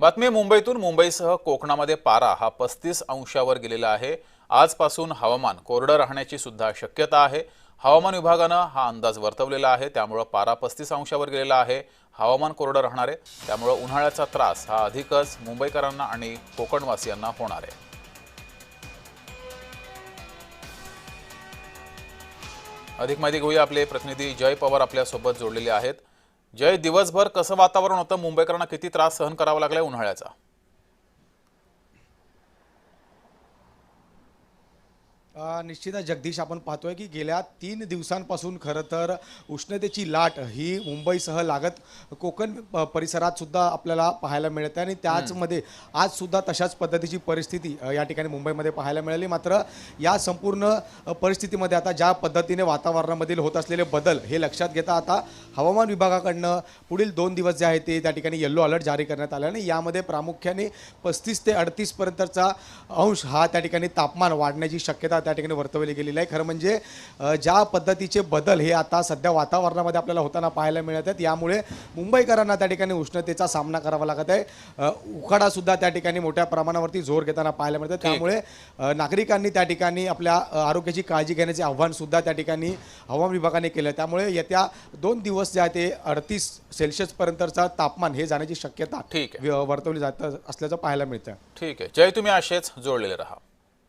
बातमी मुंबईतून। मुंबईसह कोकणामध्ये पारा हा 35 अंशावर गेलेला आहे। आजपासून हवामान कोरडं राहण्याची सुद्धा शक्यता आहे। हवामान विभागानं हा अंदाज वर्तवलेला आहे, त्यामुळे पारा 35 अंशावर गेलेला आहे। हवामान कोरडं राहणार आहे, त्यामुळे उन्हाळ्याचा त्रास हा अधिकच मुंबईकरांना आणि कोकणवासियांना होणार आहे। अधिक माहिती घेऊया, आपले प्रतिनिधी जय पवार आपल्या सोबत जोडलेले आहेत। जय, दिवसभर कसं वातावरण होतं? मुंबईकरांना किती त्रास सहन करावा लागलाय उन्हाळ्याचा? निश्चितच जगदीश, आपण पाहतोय की गेल्या 3 दिवसांपासून खरं तर उष्णतेची लाट ही मुंबईसह लागत कोकण परिसरात सुद्धा आपल्याला पाहायला मिळते आणि त्याचमध्ये आज सुद्धा तशाच पद्धतीची परिस्थिती या ठिकाणी मुंबईमध्ये पाहायला मिळाली। मात्र या संपूर्ण परिस्थितीमध्ये आता ज्या पद्धतीने वातावरणामधील होत असलेले बदल हे लक्षात घेता आता हवामान विभागाकडनं पुढील 2 दिवस जे आहे ते त्या ठिकाणी येलो अलर्ट जारी करण्यात आला आणि यामध्ये प्रामुख्याने 35 ते 38 पर्यंतचा अंश हा त्या ठिकाणी तापमान वाढण्याची शक्यता त्या ठिकाणी वर्तवली गेलेली आहे। खरं म्हणजे ज्या पद्धतीचे बदल हे आता सध्या वातावरणामध्ये आपल्याला होताना पाहायला मिळत आहेत, यामुळे मुंबईकरांना त्या ठिकाणी उष्णतेचा सामना करावा लागत आहे। उकाडा सुद्धा त्या ठिकाणी मोठ्या प्रमाणावरती जोर घेताना पाहायला मिळतं, त्यामुळे नागरिकांनी त्या ठिकाणी आपल्या आरोग्याची काळजी घेण्याचे आव्हान सुद्धा त्या ठिकाणी हवामान विभागाने केलं। त्यामुळे येत्या 2 दिवस जे आहे ते 38 सेल्सिअस पर्यंतचा तापमान हे जाण्याची शक्यता वर्तवली जात असल्याचं पाहायला मिळतं। ठीक आहे जय, तुम्ही असेच जोडलेले राहा।